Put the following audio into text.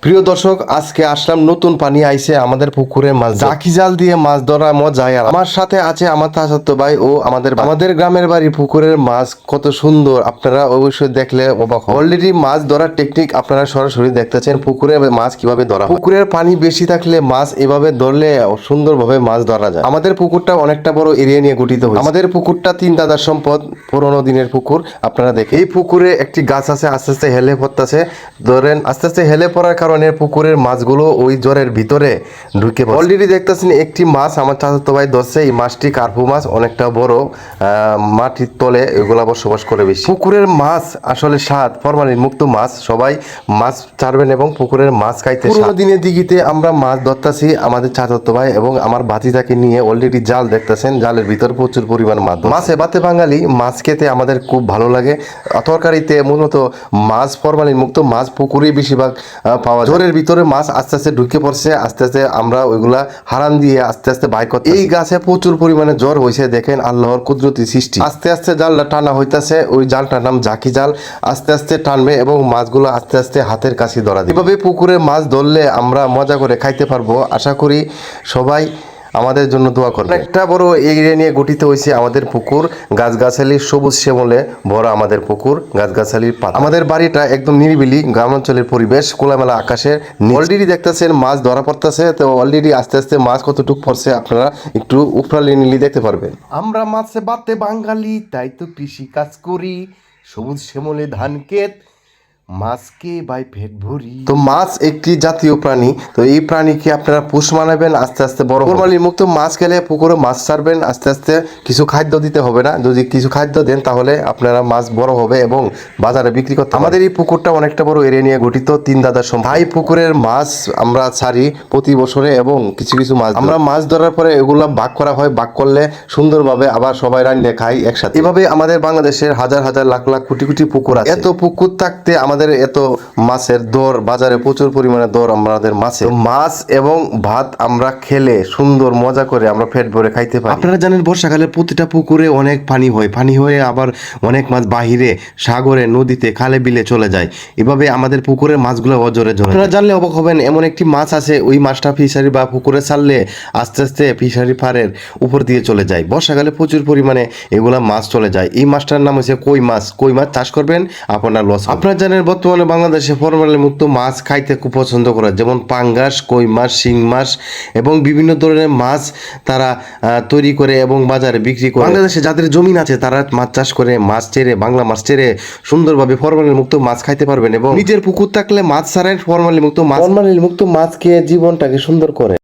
প্রিয় দর্শক, আজকে আসলাম নতুন পানি আইছে আমাদের পুকুরে মাছ জাকি জাল দিয়ে মাছ ধরা মজায়। আর আমার সাথে আছে আমার চাচাতো ভাই ও আমাদের গ্রামের বাড়ি পুকুরের মাছ কত সুন্দর, আপনারা অবশ্যই দেখলে অবাক। অলরেডি মাছ ধরার টেকনিক আপনারা সরাসরি দেখতেছেন পুকুরে মাছ কিভাবে ধরা। পুকুরের পানি বেশি থাকলে মাছ এভাবে ধরলে সুন্দরভাবে মাছ ধরা যায়। আমাদের পুকুরটা অনেকটা বড় এরিয়া নিয়ে গঠিত হয়েছে। আমাদের পুকুরটা তিন দাদার সম্পদ, পুরোনো দিনের পুকুর। আপনারা দেখেন এই পুকুরে একটি গাছ আছে, আস্তে আস্তে হেলে পড়তেছে। ধরেন আস্তে আস্তে হেলে পড়ার কারণে পুকুরের মাছগুলো ওই জলের ভিতরে ঢুকে পড়ে। অলরেডি দেখতেছেন একটি মাছ আমার চাচাতো ভাই ধরছে। এই মাছটি কার্পু মাছ, অনেকটা বড়, মাটির তলে এগুলা বসবাস করে বেশি। পুকুরের মাছ আসলে স্বাদ, ফরমালিন মুক্ত মাছ। সবাই মাছ ছাড়বেন এবং পুকুরের মাছ খাইতে। পুরোনো দিনের দিঘিতে আমরা মাছ ধরতেছি আমাদের চাচাতো ভাই এবং আমার ভাতিজাকে নিয়ে। অলরেডি জাল দেখতেছেন, জালের ভিতর প্রচুর পরিমাণ মাছ। মাছে ভাতে বাঙালি, মাছ খেতে আমাদের খুব ভালো লাগে। তরকারিতে মূলত মাছ, ফরমালিন মুক্ত মাছ পুকুরেই বেশিরভাগ পাওয়া যায়। জোরের ভিতরে মাছ আস্তে আস্তে ঢুকে পড়ছে, আস্তে আস্তে আমরা ওইগুলা হারান দিয়ে আস্তে আস্তে বাইর করতে। এই গাছে প্রচুর পরিমাণে জ্বর হয়েছে, দেখেন আল্লাহর কুদরতি সৃষ্টি। আস্তে আস্তে জালটা টানা হইতাছে, ওই জালটার নাম জাকি জাল। আস্তে আস্তে টানবে এবং মাছগুলো আস্তে আস্তে হাতের কাছে ধরা দিবে। এভাবে পুকুরে মাছ ধরলে আমরা মজা করে খাইতে পারবো। আশা করি সবাই আমাদের জন্য দোয়া করবে। একটা বড় এরিয়া নিয়ে গঠিত হয়েছে আমাদের পুকুর, গাছগাছালি সবুজ শ্যামলে ভরা আমাদের পুকুর, গাছগাছালির পাতা। আমাদের বাড়িটা একদম নিরিবিলি গ্রামাঞ্চলের পরিবেশ, খোলামেলা আকাশের। অলরেডি দেখতেছেন মাছ ধরা পড়তেছে, তো অলরেডি আস্তে আস্তে মাছ কতটুক পড়ছে আপনারা একটু উপরালি নিলি দেখতে পারবেন। আমরা মাছে বাতে বাঙালি, তাই তো কৃষি কাজ করি, সবুজ শ্যামলে ধান ক্ষেত, মাছকে বাই পেট ভরি। তো মাছ একটি জাতীয় প্রাণী, তো এই প্রাণীকে আপনারা পোষ মানাবেন, আস্তে আস্তে বড় ফরমালিন মুক্ত মাছ খেলে পুকুরে মাছ ছাড়বেন। আস্তে আস্তে কিছু খাদ্য দিতে হবে না, যদি কিছু খাদ্য দেন তাহলে আপনারা মাছ বড় হবে এবং বাজারে বিক্রি করতে। আমাদের এই পুকুরটা অনেকটা বড় এরিয়া নিয়ে গঠিত, তিন দাদার সম্পদ। ভাই পুকুরের মাছ আমরা ছাড়ি প্রতি বছরে এবং কিছু কিছু মাছ আমরা মাছ ধরার পরে এগুলা ভাগ করা হয়। ভাগ করলে সুন্দরভাবে আবার সবাই রান্না খাই একসাথে। এভাবে আমাদের বাংলাদেশের হাজার হাজার লাখ লাখ কোটি কোটি পুকুর আছে। এত পুকুর থাকতে আমাদের এত মাছের দর, বাজারে প্রচুর পরিমাণে দর আমাদের মাছের। মাছ এবং ভাত আমরা খেলে সুন্দর মজা করে আমরা পেট ভরে খাইতে পারি। আপনারা জানেন বর্ষাকালে প্রতিটা পুকুরে অনেক পানি হয়, পানি হয়ে আবার অনেক মাছ বাহিরে সাগরে, নদীতে, খালে বিলে চলে যায়। এভাবে আমাদের পুকুরের মাছগুলো অজরে জড়ে। আপনারা জানলে অবাক হবেন, এমন একটি মাছ আছে ওই মাছটা ফিশারি বা পুকুরে ছাড়লে আস্তে আস্তে ফিশারি পাড়ের উপর দিয়ে চলে যায়। বর্ষাকালে প্রচুর পরিমাণে এগুলা মাছ চলে যায়। এই মাছটার নাম হচ্ছে কই মাছ। কই মাছ চাষ করবেন, আপনার লস। আপনারা জানেন বর্তমানে বাংলাদেশে ফরমালিন মুক্ত মাছ খাইতে খুব পছন্দ করে, যেমন পাঙ্গাস, কই মাছ, শিং মাছ এবং বিভিন্ন ধরনের মাছ তারা তৈরি করে এবং বাজারে বিক্রি করে। বাংলাদেশে যাদের জমিন আছে তারা মাছ চাষ করে, মাছ ছেড়ে, বাংলা মাছ ছেড়ে সুন্দরভাবে ফরমালিন মুক্ত মাছ খাইতে পারবেন। এবং নিজের পুকুর থাকলে মাছ ছাড়েন, ফরমালিন মুক্ত মাছ খেয়ে জীবনটাকে সুন্দর করে।